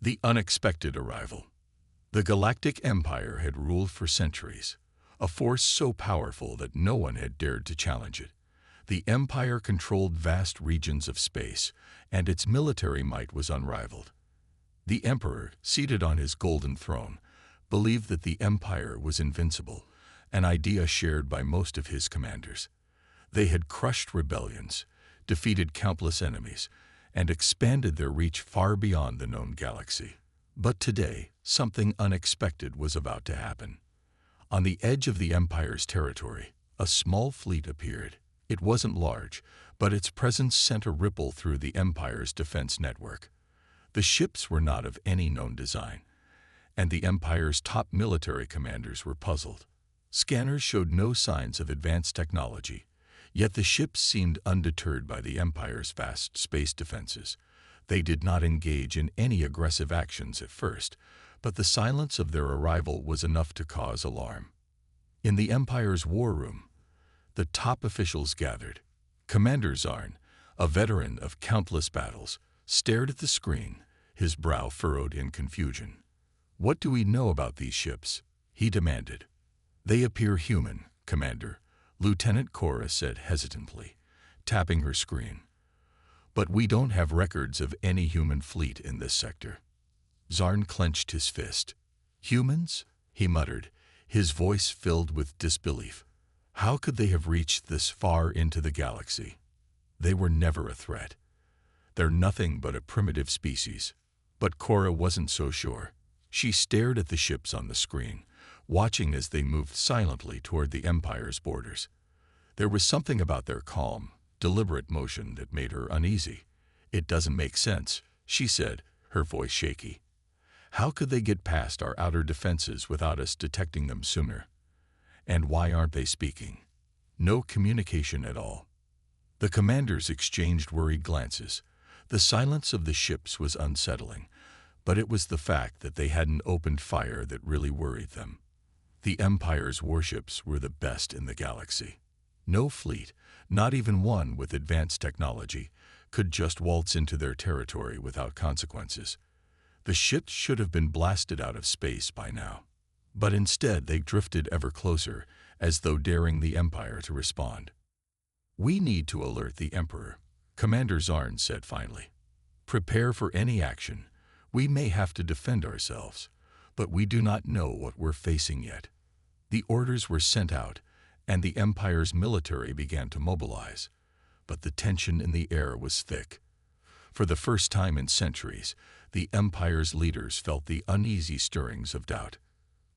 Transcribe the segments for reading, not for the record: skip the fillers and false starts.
The unexpected arrival. The Galactic Empire had ruled for centuries, a force so powerful that no one had dared to challenge it. The Empire controlled vast regions of space, and its military might was unrivaled. The Emperor, seated on his golden throne, believed that the Empire was invincible, an idea shared by most of his commanders. They had crushed rebellions, defeated countless enemies, and expanded their reach far beyond the known galaxy. But today, something unexpected was about to happen. On the edge of the Empire's territory, a small fleet appeared. It wasn't large, but its presence sent a ripple through the Empire's defense network. The ships were not of any known design, and the Empire's top military commanders were puzzled. Scanners showed no signs of advanced technology, yet the ships seemed undeterred by the Empire's vast space defenses. They did not engage in any aggressive actions at first, but the silence of their arrival was enough to cause alarm. In the Empire's war room, the top officials gathered. Commander Zarn, a veteran of countless battles, stared at the screen, his brow furrowed in confusion. "What do we know about these ships?" he demanded. "They appear human, Commander," Lieutenant Cora said hesitantly, tapping her screen. "But we don't have records of any human fleet in this sector." Zarn clenched his fist. "Humans?" he muttered, his voice filled with disbelief. "How could they have reached this far into the galaxy? They were never a threat. They're nothing but a primitive species." But Cora wasn't so sure. She stared at the ships on the screen, watching as they moved silently toward the Empire's borders. There was something about their calm, deliberate motion that made her uneasy. "It doesn't make sense," she said, her voice shaky. "How could they get past our outer defenses without us detecting them sooner? And why aren't they speaking? No communication at all." The commanders exchanged worried glances. The silence of the ships was unsettling, but it was the fact that they hadn't opened fire that really worried them. The Empire's warships were the best in the galaxy. No fleet, not even one with advanced technology, could just waltz into their territory without consequences. The ships should have been blasted out of space by now. But instead they drifted ever closer, as though daring the Empire to respond. "We need to alert the Emperor," Commander Zarn said finally. "Prepare for any action. We may have to defend ourselves, but we do not know what we're facing yet." The orders were sent out, and the Empire's military began to mobilize. But the tension in the air was thick. For the first time in centuries, the Empire's leaders felt the uneasy stirrings of doubt.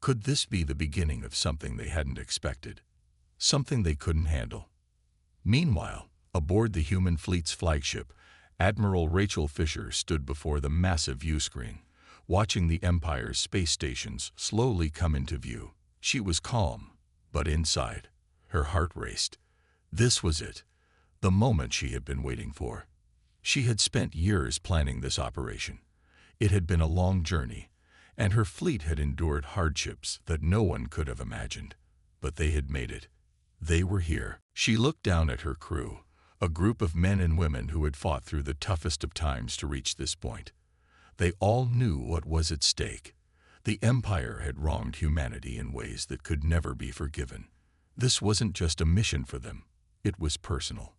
Could this be the beginning of something they hadn't expected? Something they couldn't handle? Meanwhile, aboard the human fleet's flagship, Admiral Rachel Fisher stood before the massive viewscreen, watching the Empire's space stations slowly come into view. She was calm, but inside, her heart raced. This was it, the moment she had been waiting for. She had spent years planning this operation. It had been a long journey, and her fleet had endured hardships that no one could have imagined. But they had made it. They were here. She looked down at her crew, a group of men and women who had fought through the toughest of times to reach this point. They all knew what was at stake. The Empire had wronged humanity in ways that could never be forgiven. This wasn't just a mission for them. It was personal.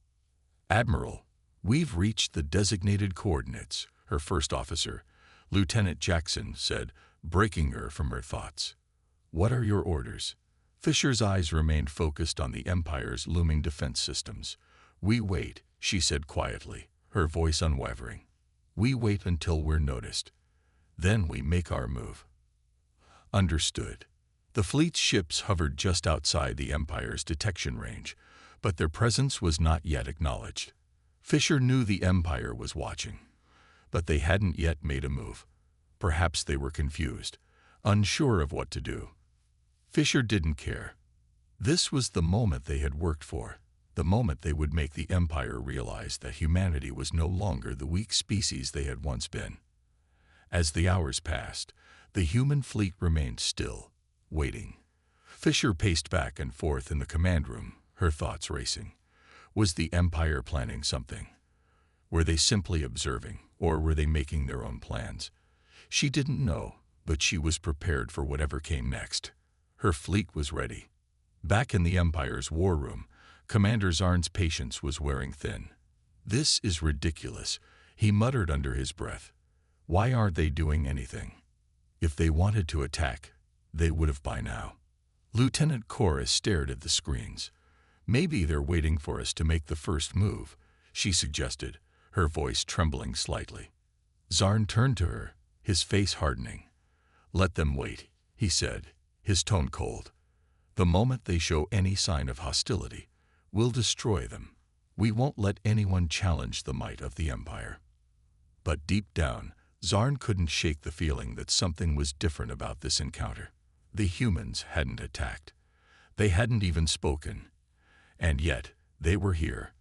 "Admiral, we've reached the designated coordinates," her first officer, Lieutenant Jackson, said, breaking her from her thoughts. "What are your orders?" Fisher's eyes remained focused on the Empire's looming defense systems. "We wait," she said quietly, her voice unwavering. "We wait until we're noticed. Then we make our move." Understood. The fleet's ships hovered just outside the Empire's detection range, but their presence was not yet acknowledged. Fisher knew the Empire was watching, but they hadn't yet made a move. Perhaps they were confused, unsure of what to do. Fisher didn't care. This was the moment they had worked for, the moment they would make the Empire realize that humanity was no longer the weak species they had once been. As the hours passed, the human fleet remained still, waiting. Fisher paced back and forth in the command room, her thoughts racing. Was the Empire planning something? Were they simply observing, or were they making their own plans? She didn't know, but she was prepared for whatever came next. Her fleet was ready. Back in the Empire's war room, Commander Zarn's patience was wearing thin. "This is ridiculous," he muttered under his breath. "Why aren't they doing anything? If they wanted to attack, they would have by now." Lieutenant Cora stared at the screens. "Maybe they're waiting for us to make the first move," she suggested, her voice trembling slightly. Zarn turned to her, his face hardening. "Let them wait," he said, his tone cold. "The moment they show any sign of hostility, we'll destroy them. We won't let anyone challenge the might of the Empire." But deep down, Zarn couldn't shake the feeling that something was different about this encounter. The humans hadn't attacked. They hadn't even spoken. And yet, they were here.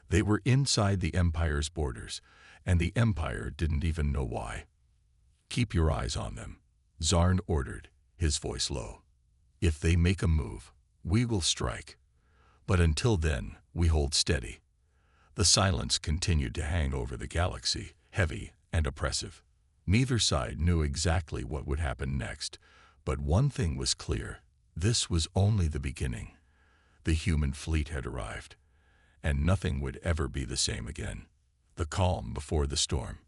They were inside the Empire's borders, and the Empire didn't even know why. "Keep your eyes on them," Zarn ordered, his voice low. "If they make a move, we will strike. But until then, we hold steady." The silence continued to hang over the galaxy, heavy and oppressive. Neither side knew exactly what would happen next, but one thing was clear: this was only the beginning. The human fleet had arrived, and nothing would ever be the same again. The calm before the storm.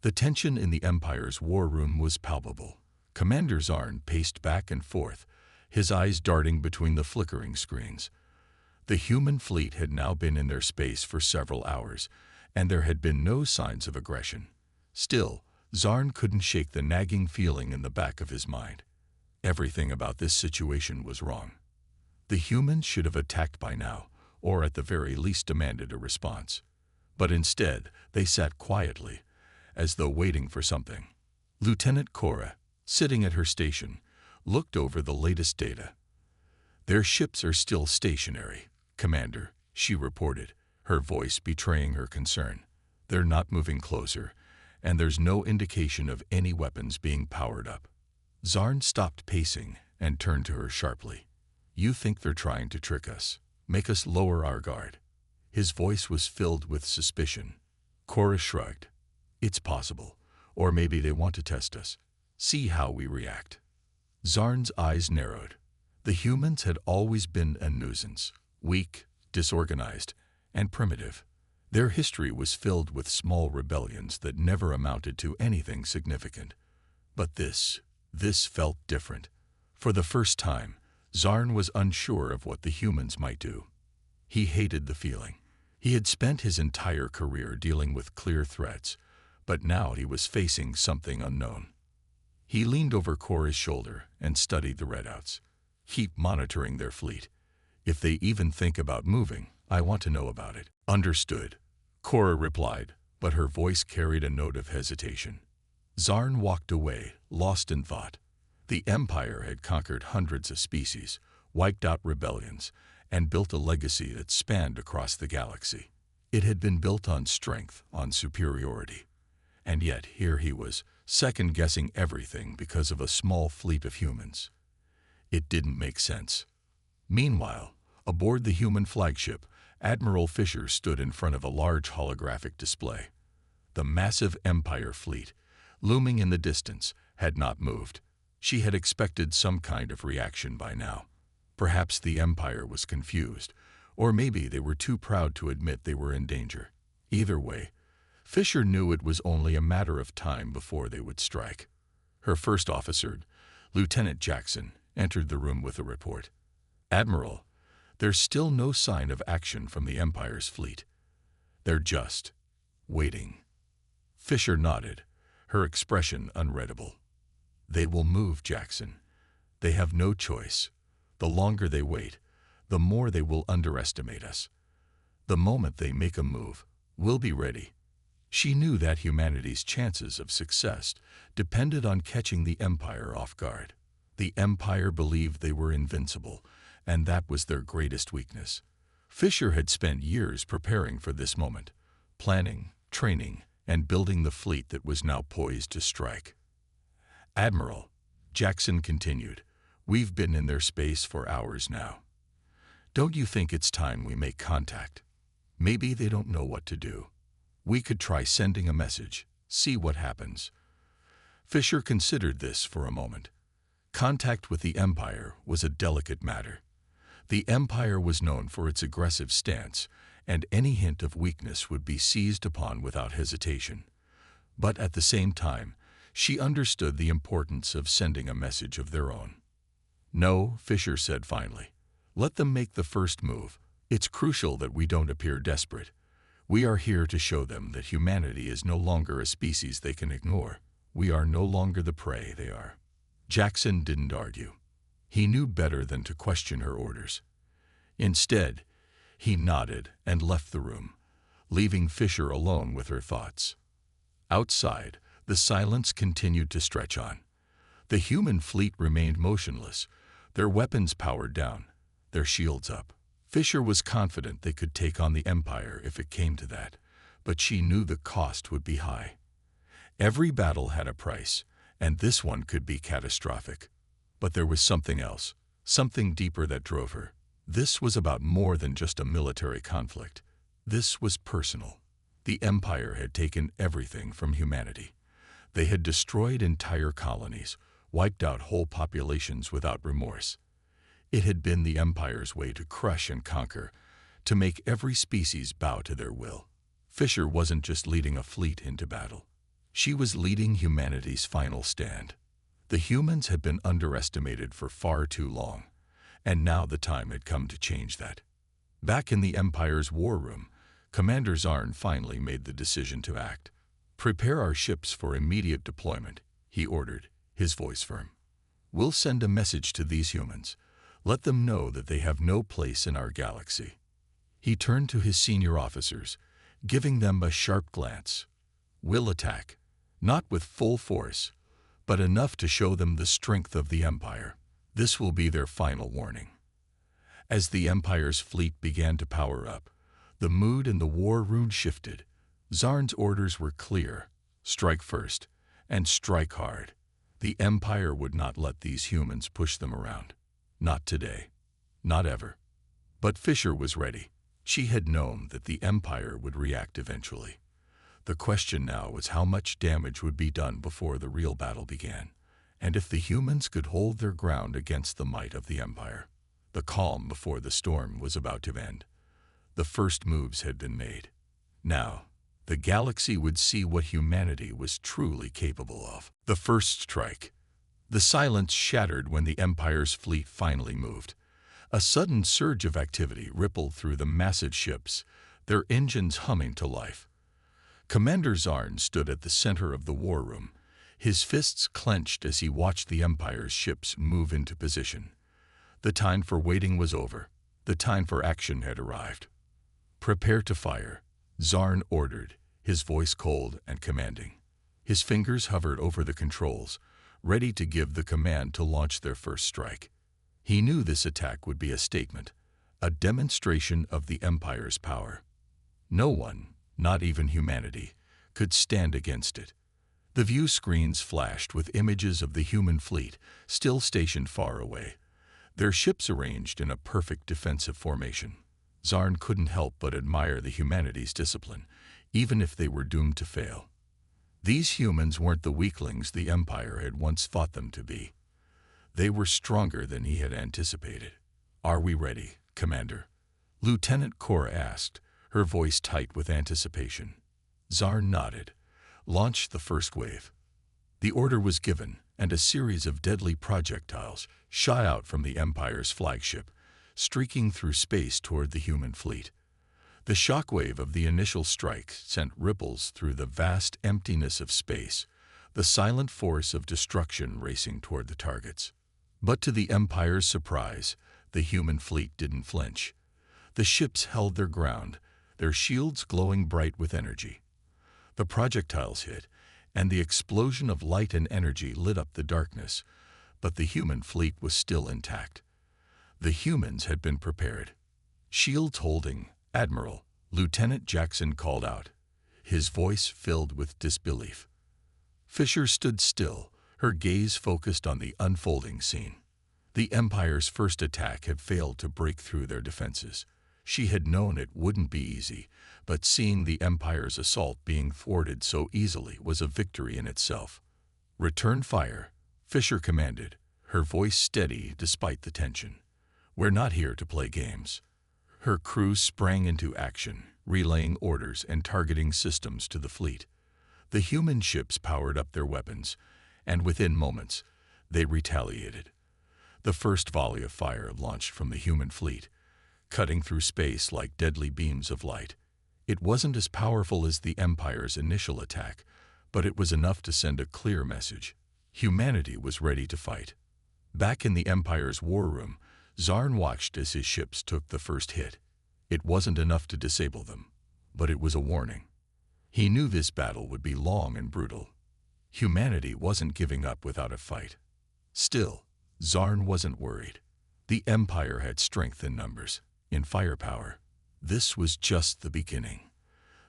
The tension in the Empire's war room was palpable. Commander Zarn paced back and forth, his eyes darting between the flickering screens. The human fleet had now been in their space for several hours, and there had been no signs of aggression. Still, Zarn couldn't shake the nagging feeling in the back of his mind. Everything about this situation was wrong. The humans should have attacked by now, or at the very least demanded a response. But instead, they sat quietly, as though waiting for something. Lieutenant Cora, sitting at her station, looked over the latest data. "Their ships are still stationary, Commander," she reported, her voice betraying her concern. "They're not moving closer, and there's no indication of any weapons being powered up." Zarn stopped pacing and turned to her sharply. "You think they're trying to trick us, make us lower our guard?" His voice was filled with suspicion. Cora shrugged. "It's possible, or maybe they want to test us, see how we react." Zarn's eyes narrowed. The humans had always been a nuisance, weak, disorganized, and primitive. Their history was filled with small rebellions that never amounted to anything significant. But this felt different. For the first time, Zarn was unsure of what the humans might do. He hated the feeling. He had spent his entire career dealing with clear threats, but now he was facing something unknown. He leaned over Cora's shoulder and studied the readouts. "Keep monitoring their fleet. If they even think about moving, I want to know about it." "Understood," Cora replied, but her voice carried a note of hesitation. Zarn walked away, lost in thought. The Empire had conquered hundreds of species, wiped out rebellions, and built a legacy that spanned across the galaxy. It had been built on strength, on superiority. And yet here he was, second-guessing everything because of a small fleet of humans. It didn't make sense. Meanwhile, aboard the human flagship, Admiral Fisher stood in front of a large holographic display. The massive Empire fleet, looming in the distance, had not moved. She had expected some kind of reaction by now. Perhaps the Empire was confused, or maybe they were too proud to admit they were in danger. Either way, Fisher knew it was only a matter of time before they would strike. Her first officer, Lieutenant Jackson, entered the room with a report. "Admiral, there's still no sign of action from the Empire's fleet. They're just waiting." Fisher nodded, her expression unreadable. "They will move, Jackson. They have no choice. The longer they wait, the more they will underestimate us. The moment they make a move, we'll be ready." She knew that humanity's chances of success depended on catching the Empire off guard. The Empire believed they were invincible, and that was their greatest weakness. Fisher had spent years preparing for this moment, planning, training, and building the fleet that was now poised to strike. "Admiral," Jackson continued, "we've been in their space for hours now. Don't you think it's time we make contact? Maybe they don't know what to do. We could try sending a message, see what happens." Fisher considered this for a moment. Contact with the Empire was a delicate matter. The Empire was known for its aggressive stance, and any hint of weakness would be seized upon without hesitation. But at the same time, she understood the importance of sending a message of their own. "No," Fisher said finally. "Let them make the first move. It's crucial that we don't appear desperate. We are here to show them that humanity is no longer a species they can ignore. We are no longer the prey they are." Jackson didn't argue. He knew better than to question her orders. Instead, he nodded and left the room, leaving Fisher alone with her thoughts. Outside, the silence continued to stretch on. The human fleet remained motionless, their weapons powered down, their shields up. Fisher was confident they could take on the Empire if it came to that, but she knew the cost would be high. Every battle had a price, and this one could be catastrophic. But there was something else, something deeper that drove her. This was about more than just a military conflict. This was personal. The Empire had taken everything from humanity. They had destroyed entire colonies, wiped out whole populations without remorse. It had been the Empire's way to crush and conquer, to make every species bow to their will. Fisher wasn't just leading a fleet into battle. She was leading humanity's final stand. The humans had been underestimated for far too long, and now the time had come to change that. Back in the Empire's war room, Commander Zarn finally made the decision to act. "Prepare our ships for immediate deployment," he ordered, his voice firm. "We'll send a message to these humans. Let them know that they have no place in our galaxy." He turned to his senior officers, giving them a sharp glance. "We'll attack, not with full force, but enough to show them the strength of the Empire. This will be their final warning." As the Empire's fleet began to power up, the mood in the war room shifted. Zarn's orders were clear: strike first, and strike hard. The Empire would not let these humans push them around. Not today. Not ever. But Fisher was ready. She had known that the Empire would react eventually. The question now was how much damage would be done before the real battle began, and if the humans could hold their ground against the might of the Empire. The calm before the storm was about to end. The first moves had been made. Now, the galaxy would see what humanity was truly capable of. The first strike. The silence shattered when the Empire's fleet finally moved. A sudden surge of activity rippled through the massive ships, their engines humming to life. Commander Zarn stood at the center of the war room, his fists clenched as he watched the Empire's ships move into position. The time for waiting was over. The time for action had arrived. "Prepare to fire," Zarn ordered, his voice cold and commanding. His fingers hovered over the controls, ready to give the command to launch their first strike. He knew this attack would be a statement, a demonstration of the Empire's power. No one, not even humanity, could stand against it. The view screens flashed with images of the human fleet, still stationed far away, their ships arranged in a perfect defensive formation. Zarn couldn't help but admire the humanity's discipline, even if they were doomed to fail. These humans weren't the weaklings the Empire had once thought them to be. They were stronger than he had anticipated. "Are we ready, Commander?" Lieutenant Cora asked, her voice tight with anticipation. Zarn nodded. "Launch the first wave." The order was given, and a series of deadly projectiles shot out from the Empire's flagship, streaking through space toward the human fleet. The shockwave of the initial strike sent ripples through the vast emptiness of space, the silent force of destruction racing toward the targets. But to the Empire's surprise, the human fleet didn't flinch. The ships held their ground, their shields glowing bright with energy. The projectiles hit, and the explosion of light and energy lit up the darkness, but the human fleet was still intact. The humans had been prepared. "Shields holding, Admiral," Lieutenant Jackson called out, his voice filled with disbelief. Fisher stood still, her gaze focused on the unfolding scene. The Empire's first attack had failed to break through their defenses. She had known it wouldn't be easy, but seeing the Empire's assault being thwarted so easily was a victory in itself. "Return fire," Fisher commanded, her voice steady despite the tension. "We're not here to play games." Her crew sprang into action, relaying orders and targeting systems to the fleet. The human ships powered up their weapons, and within moments, they retaliated. The first volley of fire launched from the human fleet, cutting through space like deadly beams of light. It wasn't as powerful as the Empire's initial attack, but it was enough to send a clear message. Humanity was ready to fight. Back in the Empire's war room, Zarn watched as his ships took the first hit. It wasn't enough to disable them, but it was a warning. He knew this battle would be long and brutal. Humanity wasn't giving up without a fight. Still, Zarn wasn't worried. The Empire had strength in numbers, in firepower. This was just the beginning.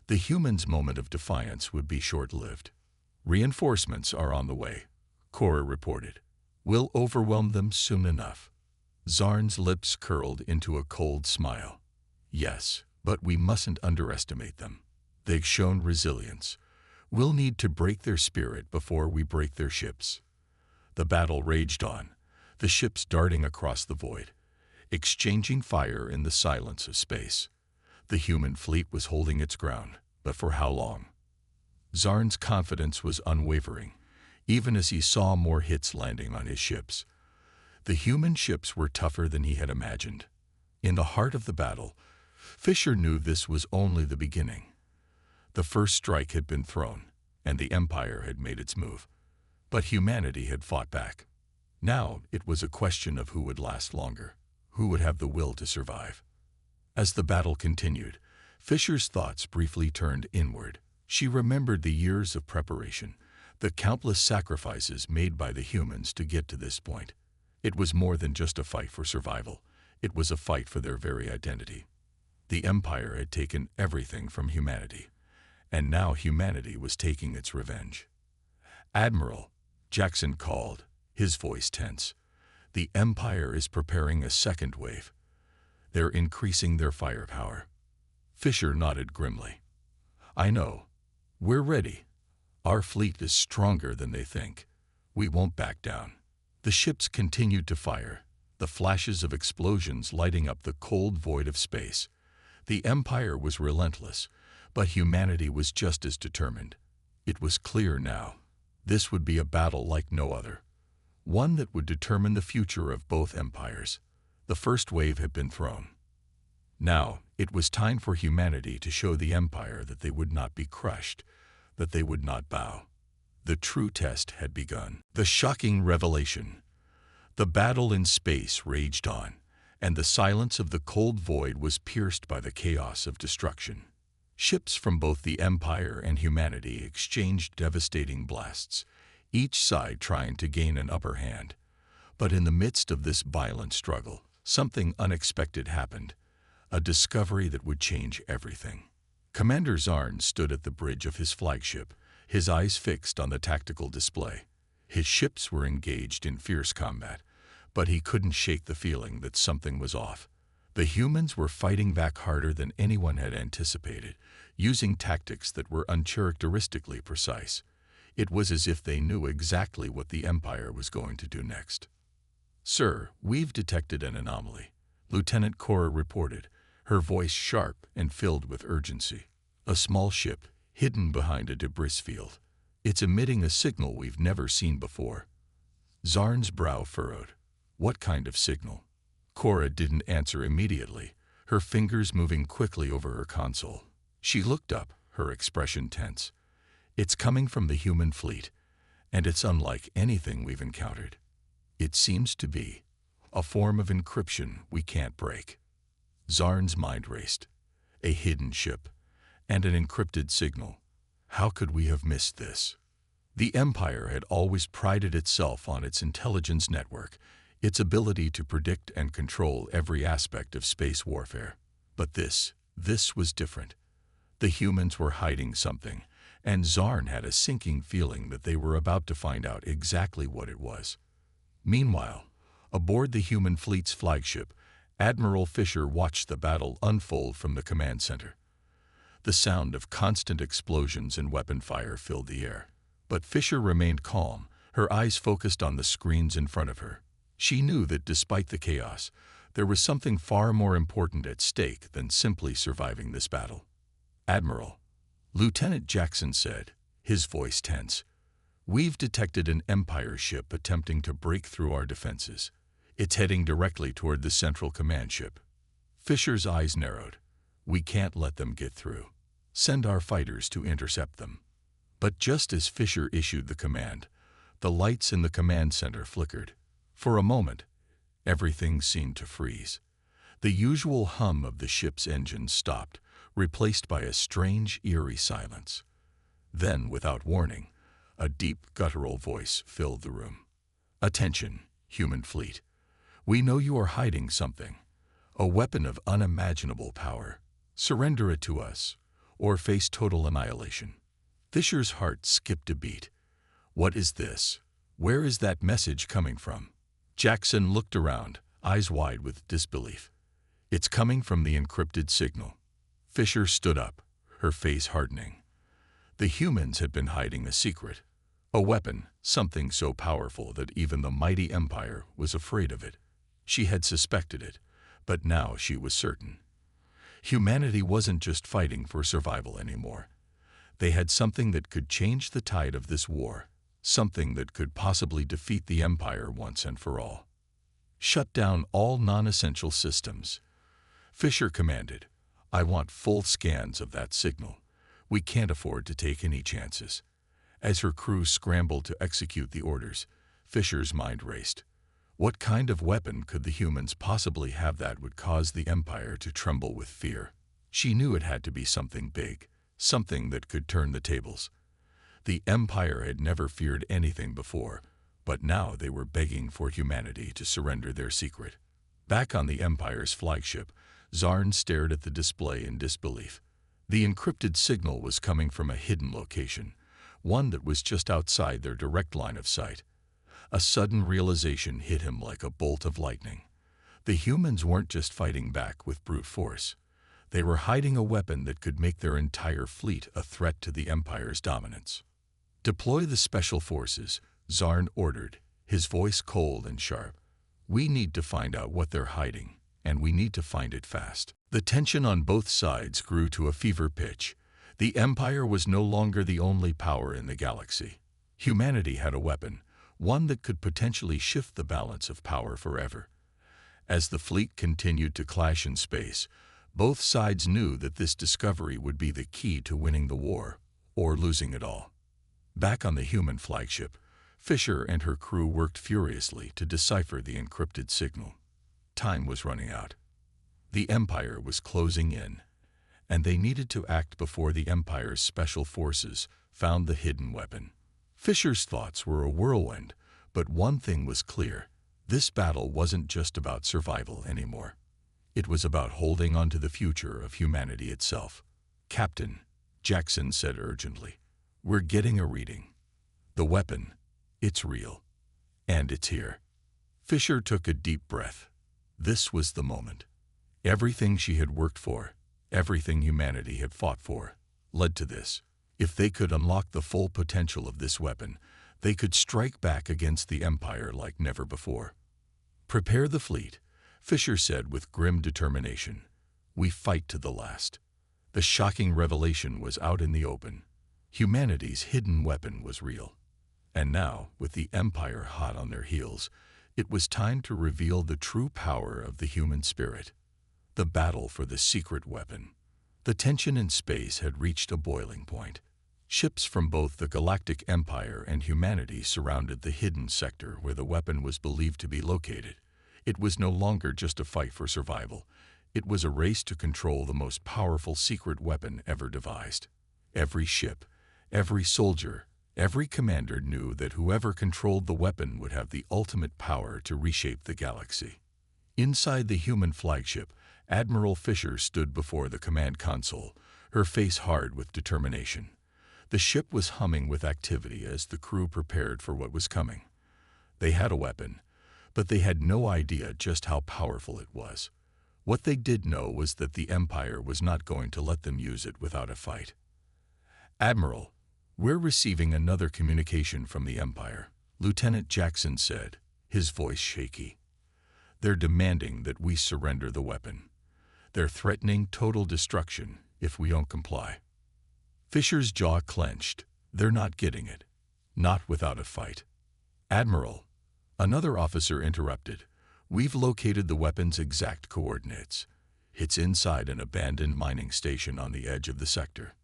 The humans' moment of defiance would be short-lived. "Reinforcements are on the way," Cora reported. "We'll overwhelm them soon enough." Zarn's lips curled into a cold smile. "Yes, but we mustn't underestimate them. They've shown resilience. We'll need to break their spirit before we break their ships." The battle raged on, the ships darting across the void, exchanging fire in the silence of space. The human fleet was holding its ground, but for how long? Zarn's confidence was unwavering, even as he saw more hits landing on his ships. The human ships were tougher than he had imagined. In the heart of the battle, Fisher knew this was only the beginning. The first strike had been thrown, and the Empire had made its move. But humanity had fought back. Now it was a question of who would last longer, who would have the will to survive. As the battle continued, Fisher's thoughts briefly turned inward. She remembered the years of preparation, the countless sacrifices made by the humans to get to this point. It was more than just a fight for survival. It was a fight for their very identity. The Empire had taken everything from humanity, and now humanity was taking its revenge. "Admiral," Jackson called, his voice tense. "The Empire is preparing a second wave. They're increasing their firepower." Fisher nodded grimly. "I know. We're ready. Our fleet is stronger than they think. We won't back down." The ships continued to fire, the flashes of explosions lighting up the cold void of space. The Empire was relentless, but humanity was just as determined. It was clear now. This would be a battle like no other, one that would determine the future of both empires. The first wave had been thrown. Now, it was time for humanity to show the Empire that they would not be crushed, that they would not bow. The true test had begun. The shocking revelation. The battle in space raged on, and the silence of the cold void was pierced by the chaos of destruction. Ships from both the Empire and humanity exchanged devastating blasts, each side trying to gain an upper hand. But in the midst of this violent struggle, something unexpected happened, a discovery that would change everything. Commander Zarn stood at the bridge of his flagship, his eyes fixed on the tactical display. His ships were engaged in fierce combat, but he couldn't shake the feeling that something was off. The humans were fighting back harder than anyone had anticipated, using tactics that were uncharacteristically precise. It was as if they knew exactly what the Empire was going to do next. "Sir, we've detected an anomaly," Lieutenant Cora reported, her voice sharp and filled with urgency. "A small ship, hidden behind a debris field. It's emitting a signal we've never seen before." Zarn's brow furrowed. What kind of signal? Cora didn't answer immediately, her fingers moving quickly over her console. She looked up, her expression tense. "It's coming from the human fleet, and it's unlike anything we've encountered. It seems to be a form of encryption we can't break." Zarn's mind raced. A hidden ship, and an encrypted signal. How could we have missed this? The Empire had always prided itself on its intelligence network, its ability to predict and control every aspect of space warfare. But this was different. The humans were hiding something, and Zarn had a sinking feeling that they were about to find out exactly what it was. Meanwhile, aboard the human fleet's flagship, Admiral Fisher watched the battle unfold from the command center. The sound of constant explosions and weapon fire filled the air. But Fisher remained calm, Her eyes focused on the screens in front of her. She knew that despite the chaos, there was something far more important at stake than simply surviving this battle. "Admiral," Lieutenant Jackson said, his voice tense, "we've detected an Empire ship attempting to break through our defenses. It's heading directly toward the Central Command ship." Fisher's eyes narrowed. "We can't let them get through. Send our fighters to intercept them." But just as Fisher issued the command, the lights in the command center flickered. For a moment, everything seemed to freeze. The usual hum of the ship's engines stopped, replaced by a strange, eerie silence. Then, without warning, a deep, guttural voice filled the room. "Attention, human fleet. We know you are hiding something, a weapon of unimaginable power. Surrender it to us, or face total annihilation." Fisher's heart skipped a beat. "What is this? Where is that message coming from?" Jackson looked around, eyes wide with disbelief. "It's coming from the encrypted signal." Fisher stood up, her face hardening. The humans had been hiding a secret, a weapon, something so powerful that even the mighty Empire was afraid of it. She had suspected it, but now she was certain. Humanity wasn't just fighting for survival anymore. They had something that could change the tide of this war, something that could possibly defeat the Empire once and for all. "Shut down all non-essential systems," Fisher commanded. "I want full scans of that signal. We can't afford to take any chances." As her crew scrambled to execute the orders, Fisher's mind raced. What kind of weapon could the humans possibly have that would cause the Empire to tremble with fear? She knew it had to be something big, something that could turn the tables. The Empire had never feared anything before, but now they were begging for humanity to surrender their secret. Back on the Empire's flagship, Zarn stared at the display in disbelief. The encrypted signal was coming from a hidden location, one that was just outside their direct line of sight. A sudden realization hit him like a bolt of lightning. The humans weren't just fighting back with brute force. They were hiding a weapon that could make their entire fleet a threat to the Empire's dominance. "Deploy the special forces," Zarn ordered, his voice cold and sharp. "We need to find out what they're hiding, and we need to find it fast." The tension on both sides grew to a fever pitch. The Empire was no longer the only power in the galaxy. Humanity had a weapon, one that could potentially shift the balance of power forever. As the fleet continued to clash in space, both sides knew that this discovery would be the key to winning the war, or losing it all. Back on the human flagship, Fisher and her crew worked furiously to decipher the encrypted signal. Time was running out. The Empire was closing in, and they needed to act before the Empire's special forces found the hidden weapon. Fisher's thoughts were a whirlwind, but one thing was clear. This battle wasn't just about survival anymore. It was about holding on to the future of humanity itself. "Captain," Jackson said urgently, "we're getting a reading. The weapon, it's real. And it's here." Fisher took a deep breath. This was the moment. Everything she had worked for, everything humanity had fought for, led to this. If they could unlock the full potential of this weapon, they could strike back against the Empire like never before. "Prepare the fleet," Fisher said with grim determination. "We fight to the last." The shocking revelation was out in the open. Humanity's hidden weapon was real. And now, with the Empire hot on their heels, it was time to reveal the true power of the human spirit. The battle for the secret weapon. The tension in space had reached a boiling point. Ships from both the Galactic Empire and humanity surrounded the hidden sector where the weapon was believed to be located. It was no longer just a fight for survival. It was a race to control the most powerful secret weapon ever devised. Every ship, every soldier, every commander knew that whoever controlled the weapon would have the ultimate power to reshape the galaxy. Inside the human flagship, Admiral Fisher stood before the command console, her face hard with determination. The ship was humming with activity as the crew prepared for what was coming. They had a weapon, but they had no idea just how powerful it was. What they did know was that the Empire was not going to let them use it without a fight. "Admiral, we're receiving another communication from the Empire," Lieutenant Jackson said, his voice shaky. "They're demanding that we surrender the weapon. They're threatening total destruction if we don't comply." Fisher's jaw clenched. "They're not getting it. Not without a fight." "Admiral," another officer interrupted, "we've located the weapon's exact coordinates. It's inside an abandoned mining station on the edge of the sector.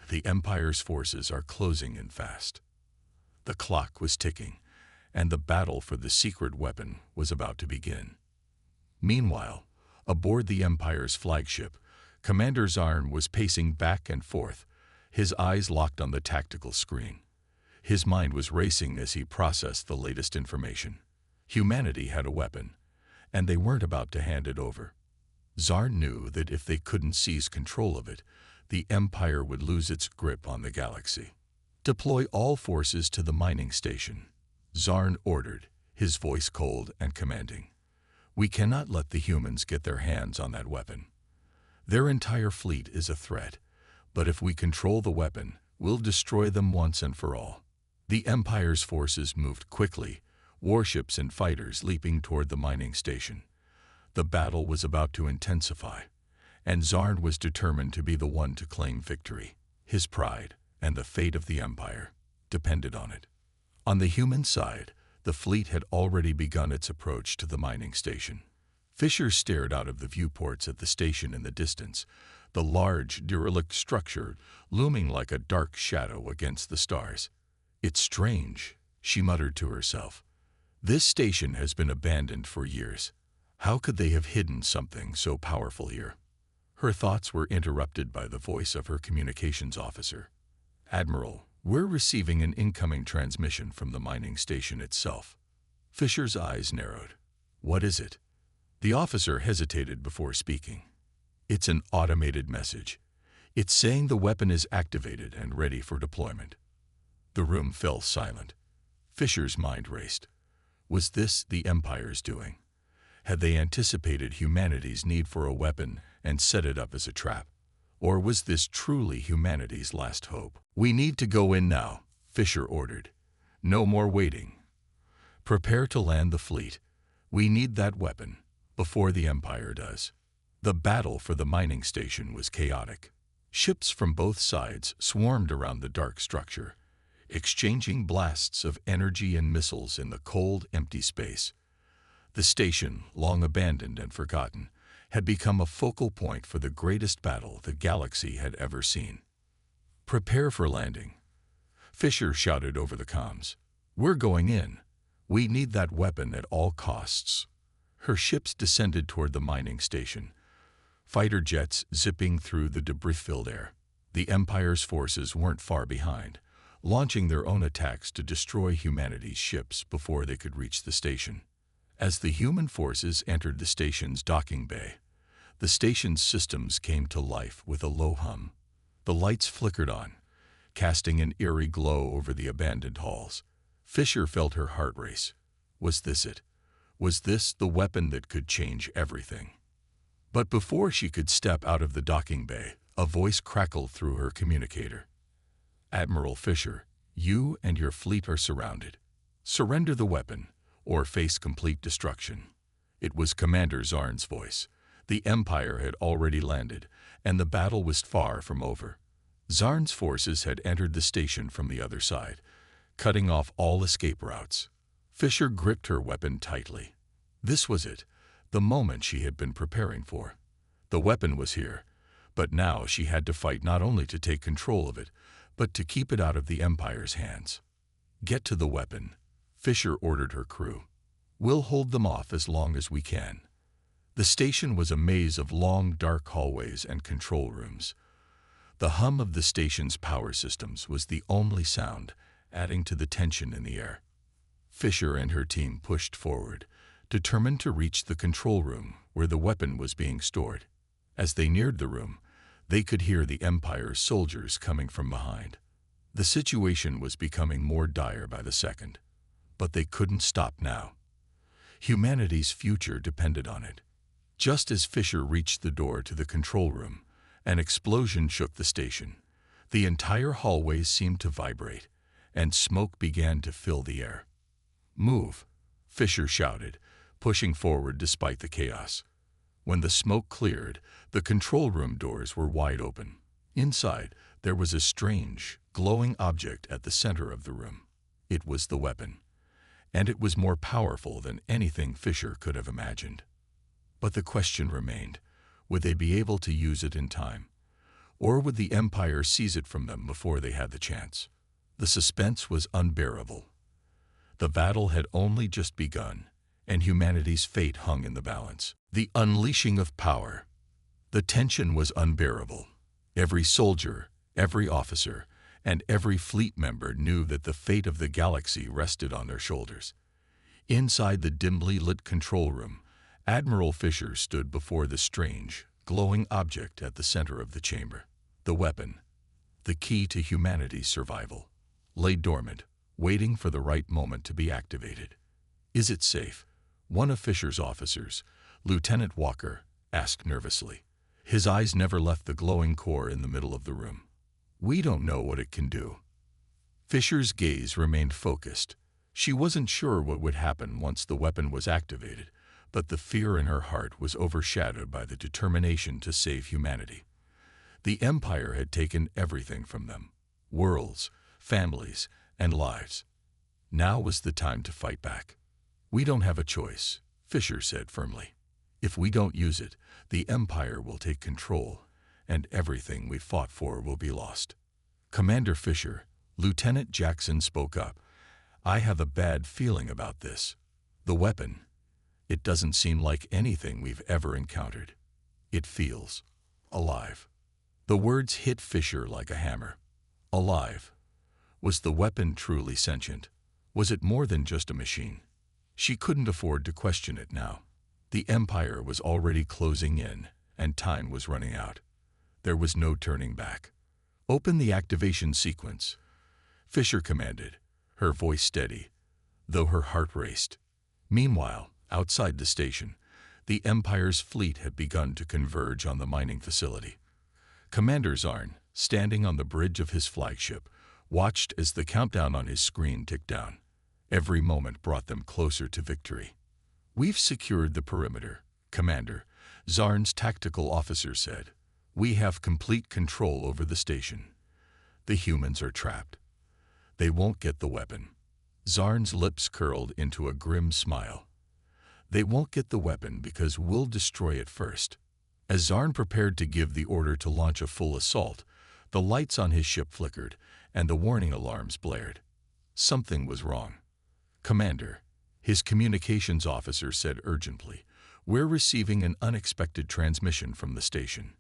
The Empire's forces are closing in fast." The clock was ticking, and the battle for the secret weapon was about to begin. Meanwhile, aboard the Empire's flagship, Commander Zarn was pacing back and forth, his eyes locked on the tactical screen. His mind was racing as he processed the latest information. Humanity had a weapon, and they weren't about to hand it over. Zarn knew that if they couldn't seize control of it, the Empire would lose its grip on the galaxy. "Deploy all forces to the mining station," Zarn ordered, his voice cold and commanding. "We cannot let the humans get their hands on that weapon. Their entire fleet is a threat, but if we control the weapon, we'll destroy them once and for all." The Empire's forces moved quickly, warships and fighters leaping toward the mining station. The battle was about to intensify, and Zarn was determined to be the one to claim victory. His pride and the fate of the Empire depended on it. On the human side, the fleet had already begun its approach to the mining station. Fisher stared out of the viewports at the station in the distance, the large, derelict structure looming like a dark shadow against the stars. "It's strange," she muttered to herself. "This station has been abandoned for years. How could they have hidden something so powerful here?" Her thoughts were interrupted by the voice of her communications officer. "Admiral, we're receiving an incoming transmission from the mining station itself." Fisher's eyes narrowed. "What is it?" The officer hesitated before speaking. "It's an automated message. It's saying the weapon is activated and ready for deployment." The room fell silent. Fisher's mind raced. Was this the Empire's doing? Had they anticipated humanity's need for a weapon and set it up as a trap? Or was this truly humanity's last hope? "We need to go in now," Fisher ordered. "No more waiting. Prepare to land the fleet. We need that weapon before the Empire does." The battle for the mining station was chaotic. Ships from both sides swarmed around the dark structure, exchanging blasts of energy and missiles in the cold, empty space. The station, long abandoned and forgotten, had become a focal point for the greatest battle the galaxy had ever seen. "Prepare for landing," Fisher shouted over the comms. "We're going in. We need that weapon at all costs." Her ships descended toward the mining station, fighter jets zipping through the debris-filled air. The Empire's forces weren't far behind, launching their own attacks to destroy humanity's ships before they could reach the station. As the human forces entered the station's docking bay, the station's systems came to life with a low hum. The lights flickered on, casting an eerie glow over the abandoned halls. Fisher felt her heart race. Was this it? Was this the weapon that could change everything? But before she could step out of the docking bay, a voice crackled through her communicator. "Admiral Fisher, you and your fleet are surrounded. Surrender the weapon, or face complete destruction." It was Commander Zarn's voice. The Empire had already landed, and the battle was far from over. Zarn's forces had entered the station from the other side, cutting off all escape routes. Fisher gripped her weapon tightly. This was it, the moment she had been preparing for. The weapon was here, but now she had to fight not only to take control of it, but to keep it out of the Empire's hands. "Get to the weapon," Fisher ordered her crew. "We'll hold them off as long as we can." The station was a maze of long, dark hallways and control rooms. The hum of the station's power systems was the only sound, adding to the tension in the air. Fisher and her team pushed forward, determined to reach the control room where the weapon was being stored. As they neared the room, they could hear the Empire's soldiers coming from behind. The situation was becoming more dire by the second, but they couldn't stop now. Humanity's future depended on it. Just as Fisher reached the door to the control room, an explosion shook the station. The entire hallway seemed to vibrate, and smoke began to fill the air. "Move," Fisher shouted, pushing forward despite the chaos. When the smoke cleared, the control room doors were wide open. Inside, there was a strange, glowing object at the center of the room. It was the weapon, and it was more powerful than anything Fisher could have imagined. But the question remained, would they be able to use it in time? Or would the Empire seize it from them before they had the chance? The suspense was unbearable. The battle had only just begun, and humanity's fate hung in the balance. The unleashing of power. The tension was unbearable. Every soldier, every officer, and every fleet member knew that the fate of the galaxy rested on their shoulders. Inside the dimly lit control room, Admiral Fisher stood before the strange, glowing object at the center of the chamber. The weapon, the key to humanity's survival, lay dormant, waiting for the right moment to be activated. "Is it safe?" one of Fisher's officers, Lieutenant Walker, asked nervously. His eyes never left the glowing core in the middle of the room. "We don't know what it can do." Fisher's gaze remained focused. She wasn't sure what would happen once the weapon was activated, but the fear in her heart was overshadowed by the determination to save humanity. The Empire had taken everything from them: worlds, families, and lives. Now was the time to fight back. "We don't have a choice," Fisher said firmly. "If we don't use it, the Empire will take control, and everything we fought for will be lost." "Commander Fisher," Lieutenant Jackson spoke up, "I have a bad feeling about this. The weapon, it doesn't seem like anything we've ever encountered. It feels alive." The words hit Fisher like a hammer. Alive. Was the weapon truly sentient? Was it more than just a machine? She couldn't afford to question it now. The Empire was already closing in, and time was running out. There was no turning back. "Open the activation sequence," Fisher commanded, her voice steady, though her heart raced. Meanwhile, outside the station, the Empire's fleet had begun to converge on the mining facility. Commander Zarn, standing on the bridge of his flagship, watched as the countdown on his screen ticked down. Every moment brought them closer to victory. "We've secured the perimeter, Commander," Zarn's tactical officer said. "We have complete control over the station. The humans are trapped. They won't get the weapon." Zarn's lips curled into a grim smile. "They won't get the weapon because we'll destroy it first." As Zarn prepared to give the order to launch a full assault, the lights on his ship flickered, and the warning alarms blared. Something was wrong. "Commander," his communications officer said urgently, "we're receiving an unexpected transmission from the station.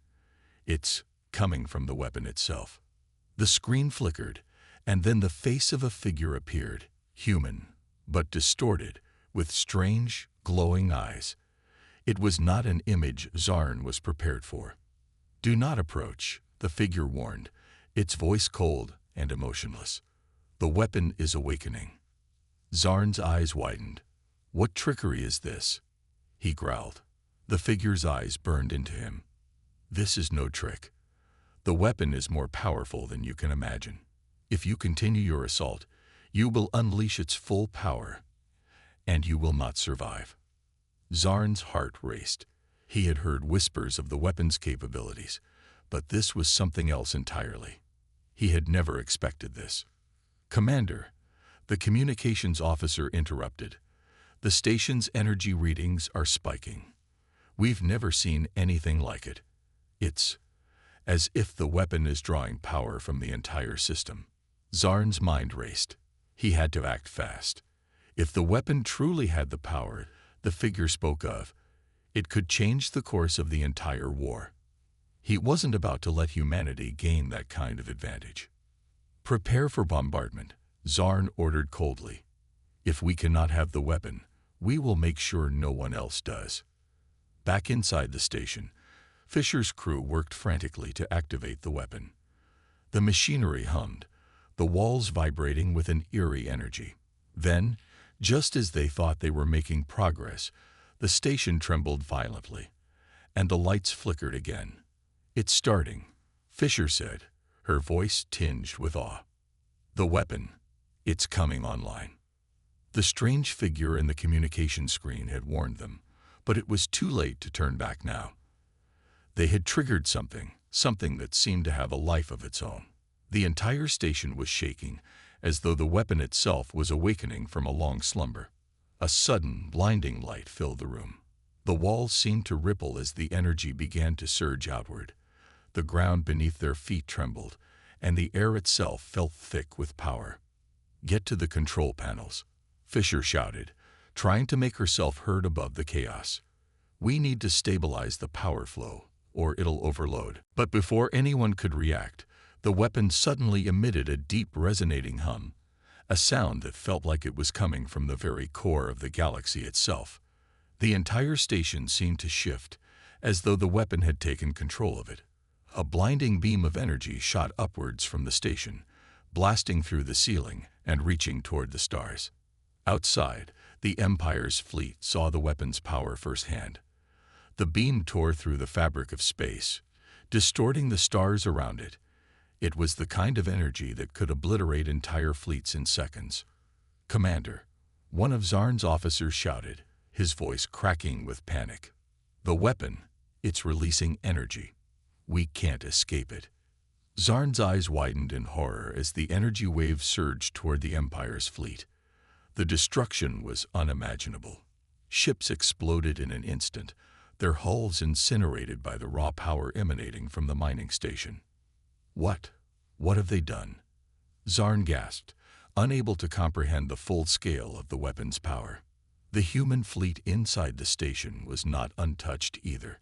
It's coming from the weapon itself." The screen flickered, and then the face of a figure appeared, human, but distorted, with strange, glowing eyes. It was not an image Zarn was prepared for. "Do not approach," the figure warned, its voice cold and emotionless. "The weapon is awakening." Zarn's eyes widened. "What trickery is this?" he growled. The figure's eyes burned into him. "This is no trick. The weapon is more powerful than you can imagine. If you continue your assault, you will unleash its full power, and you will not survive." Zarn's heart raced. He had heard whispers of the weapon's capabilities, but this was something else entirely. He had never expected this. "Commander," the communications officer interrupted, "the station's energy readings are spiking. We've never seen anything like it. It's as if the weapon is drawing power from the entire system." Zarn's mind raced. He had to act fast. If the weapon truly had the power the figure spoke of, it could change the course of the entire war. He wasn't about to let humanity gain that kind of advantage. "Prepare for bombardment," Zarn ordered coldly. "If we cannot have the weapon, we will make sure no one else does." Back inside the station, Fisher's crew worked frantically to activate the weapon. The machinery hummed, the walls vibrating with an eerie energy. Then, just as they thought they were making progress, the station trembled violently, and the lights flickered again. "It's starting," Fisher said, her voice tinged with awe. "The weapon, it's coming online." The strange figure in the communication screen had warned them, but it was too late to turn back now. They had triggered something that seemed to have a life of its own. The entire station was shaking, as though the weapon itself was awakening from a long slumber. A sudden, blinding light filled the room. The walls seemed to ripple as the energy began to surge outward. The ground beneath their feet trembled, and the air itself felt thick with power. "Get to the control panels," Fisher shouted, trying to make herself heard above the chaos. "We need to stabilize the power flow, or it'll overload." But before anyone could react, the weapon suddenly emitted a deep resonating hum, a sound that felt like it was coming from the very core of the galaxy itself. The entire station seemed to shift, as though the weapon had taken control of it. A blinding beam of energy shot upwards from the station, blasting through the ceiling and reaching toward the stars. Outside, the Empire's fleet saw the weapon's power firsthand. The beam tore through the fabric of space, distorting the stars around it. It was the kind of energy that could obliterate entire fleets in seconds. "Commander," one of Zarn's officers shouted, his voice cracking with panic. "The weapon, it's releasing energy. We can't escape it." Zarn's eyes widened in horror as the energy wave surged toward the Empire's fleet. The destruction was unimaginable. Ships exploded in an instant, their hulls incinerated by the raw power emanating from the mining station. What have they done?" Zarn gasped, unable to comprehend the full scale of the weapon's power. The human fleet inside the station was not untouched either.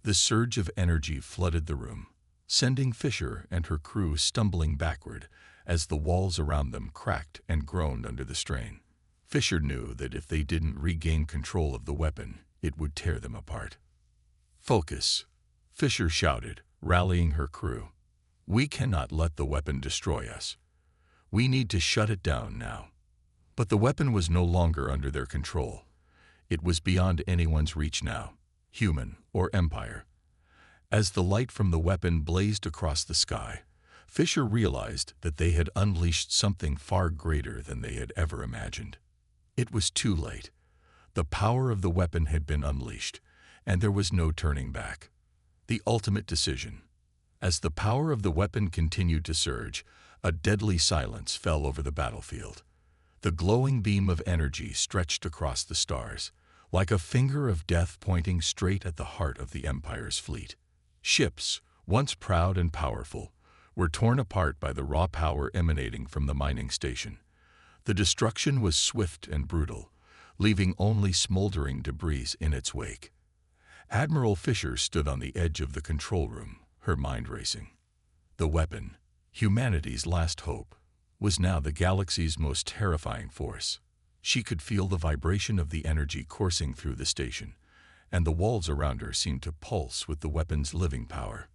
The surge of energy flooded the room, sending Fisher and her crew stumbling backward as the walls around them cracked and groaned under the strain. Fisher knew that if they didn't regain control of the weapon, it would tear them apart. "Focus," Fisher shouted, rallying her crew. "We cannot let the weapon destroy us. We need to shut it down now." But the weapon was no longer under their control. It was beyond anyone's reach now, human or Empire. As the light from the weapon blazed across the sky, Fisher realized that they had unleashed something far greater than they had ever imagined. It was too late. The power of the weapon had been unleashed, and there was no turning back. The ultimate decision. As the power of the weapon continued to surge, a deadly silence fell over the battlefield. The glowing beam of energy stretched across the stars, like a finger of death pointing straight at the heart of the Empire's fleet. Ships, once proud and powerful, were torn apart by the raw power emanating from the mining station. The destruction was swift and brutal, leaving only smoldering debris in its wake. Admiral Fisher stood on the edge of the control room, her mind racing. The weapon, humanity's last hope, was now the galaxy's most terrifying force. She could feel the vibration of the energy coursing through the station, and the walls around her seemed to pulse with the weapon's living power.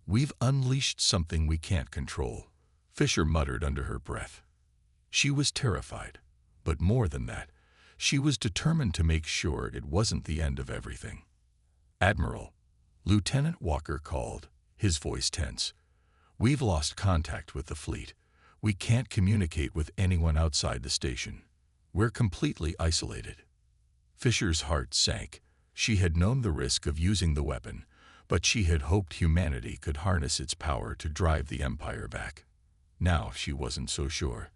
"We've unleashed something we can't control," Fisher muttered under her breath. She was terrified, but more than that, she was determined to make sure it wasn't the end of everything. "Admiral," Lieutenant Walker called, his voice tense. "We've lost contact with the fleet. We can't communicate with anyone outside the station. We're completely isolated." Fisher's heart sank. She had known the risk of using the weapon, but she had hoped humanity could harness its power to drive the Empire back. Now she wasn't so sure.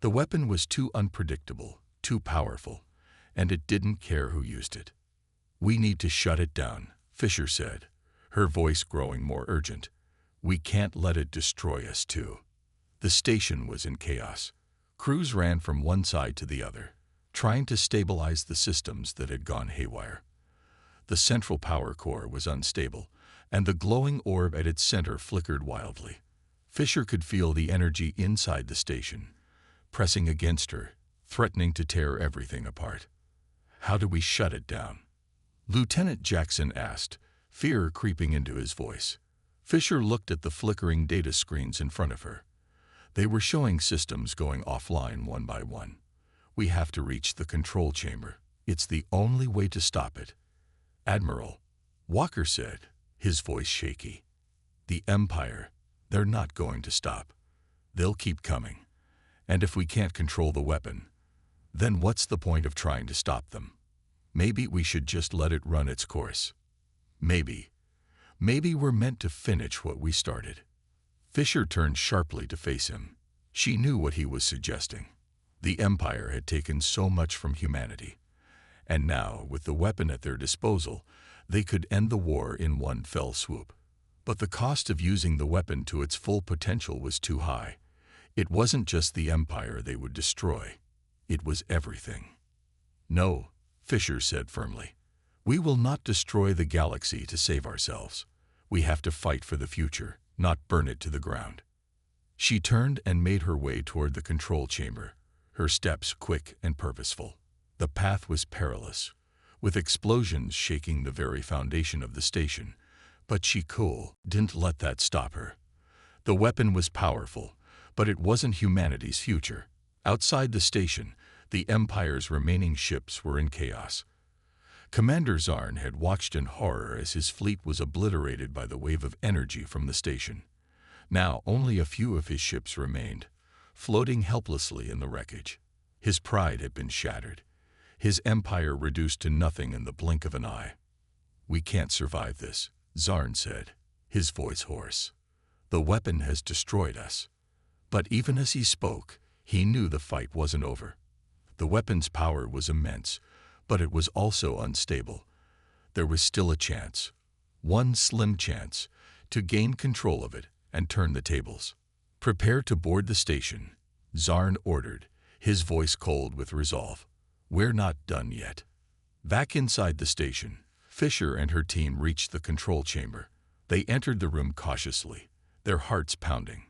The weapon was too unpredictable, too powerful, and it didn't care who used it. "We need to shut it down," Fisher said, her voice growing more urgent. "We can't let it destroy us too." The station was in chaos. Crews ran from one side to the other, trying to stabilize the systems that had gone haywire. The central power core was unstable, and the glowing orb at its center flickered wildly. Fisher could feel the energy inside the station, pressing against her, threatening to tear everything apart. "How do we shut it down?" Lieutenant Jackson asked, fear creeping into his voice. Fisher looked at the flickering data screens in front of her. They were showing systems going offline one by one. "We have to reach the control chamber. It's the only way to stop it." "Admiral," Walker said, his voice shaky. "The Empire, they're not going to stop. They'll keep coming. And if we can't control the weapon, Then what's the point of trying to stop them? Maybe we should just let it run its course. Maybe. Maybe we're meant to finish what we started. Fisher turned sharply to face him. She knew what he was suggesting. The Empire had taken so much from humanity, and now, with the weapon at their disposal, they could end the war in one fell swoop. But the cost of using the weapon to its full potential was too high. It wasn't just the Empire they would destroy. It was everything. No, Fisher said firmly. We will not destroy the galaxy to save ourselves. We have to fight for the future, not burn it to the ground. She turned and made her way toward the control chamber, her steps quick and purposeful. The path was perilous, with explosions shaking the very foundation of the station, but she didn't let that stop her. The weapon was powerful, but it wasn't humanity's future. Outside the station, the Empire's remaining ships were in chaos. Commander Zarn had watched in horror as his fleet was obliterated by the wave of energy from the station. Now only a few of his ships remained, floating helplessly in the wreckage. His pride had been shattered, his empire reduced to nothing in the blink of an eye. We can't survive this, Zarn said, his voice hoarse. The weapon has destroyed us. But even as he spoke, he knew the fight wasn't over. The weapon's power was immense, but it was also unstable. There was still a chance, one slim chance, to gain control of it and turn the tables. Prepare to board the station, Zarn ordered, his voice cold with resolve. We're not done yet. Back inside the station, Fisher and her team reached the control chamber. They entered the room cautiously, their hearts pounding.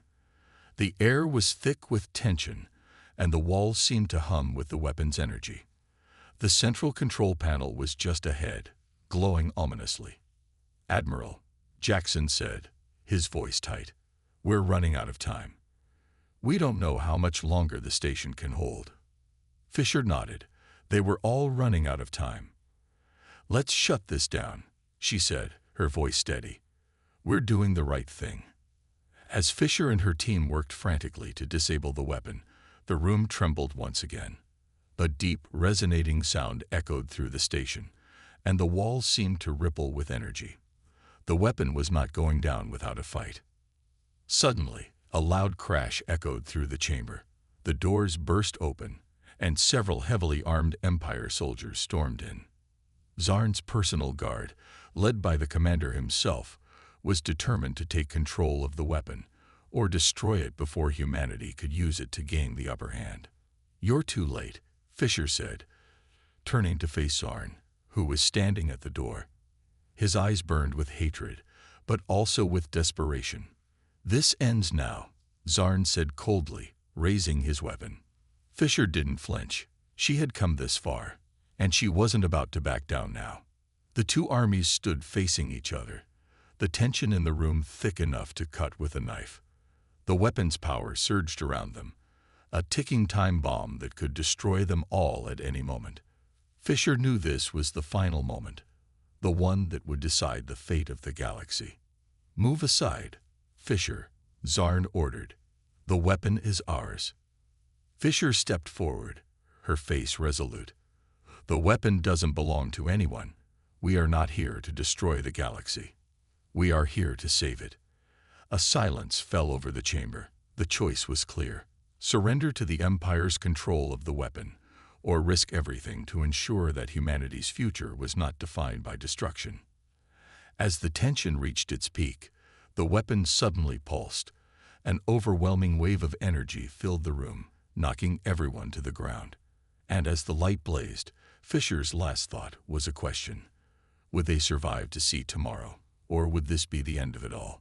The air was thick with tension, and the walls seemed to hum with the weapon's energy. The central control panel was just ahead, glowing ominously. Admiral, Jackson said, his voice tight. We're running out of time. We don't know how much longer the station can hold. Fisher nodded. They were all running out of time. Let's shut this down, she said, her voice steady. We're doing the right thing. As Fisher and her team worked frantically to disable the weapon, the room trembled once again. A deep, resonating sound echoed through the station, and the walls seemed to ripple with energy. The weapon was not going down without a fight. Suddenly, a loud crash echoed through the chamber. The doors burst open, and several heavily armed Empire soldiers stormed in. Zarn's personal guard, led by the commander himself, was determined to take control of the weapon, or destroy it before humanity could use it to gain the upper hand. You're too late, Fisher said, turning to face Zarn, who was standing at the door. His eyes burned with hatred, but also with desperation. This ends now, Zarn said coldly, raising his weapon. Fisher didn't flinch. She had come this far, and she wasn't about to back down now. The two armies stood facing each other, the tension in the room thick enough to cut with a knife. The weapon's power surged around them, a ticking time bomb that could destroy them all at any moment. Fisher knew this was the final moment, the one that would decide the fate of the galaxy. Move aside, Fisher, Zarn ordered. The weapon is ours. Fisher stepped forward, her face resolute. The weapon doesn't belong to anyone. We are not here to destroy the galaxy. We are here to save it. A silence fell over the chamber. The choice was clear. Surrender to the Empire's control of the weapon, or risk everything to ensure that humanity's future was not defined by destruction. As the tension reached its peak, the weapon suddenly pulsed. An overwhelming wave of energy filled the room, knocking everyone to the ground. And as the light blazed, Fisher's last thought was a question. Would they survive to see tomorrow, or would this be the end of it all?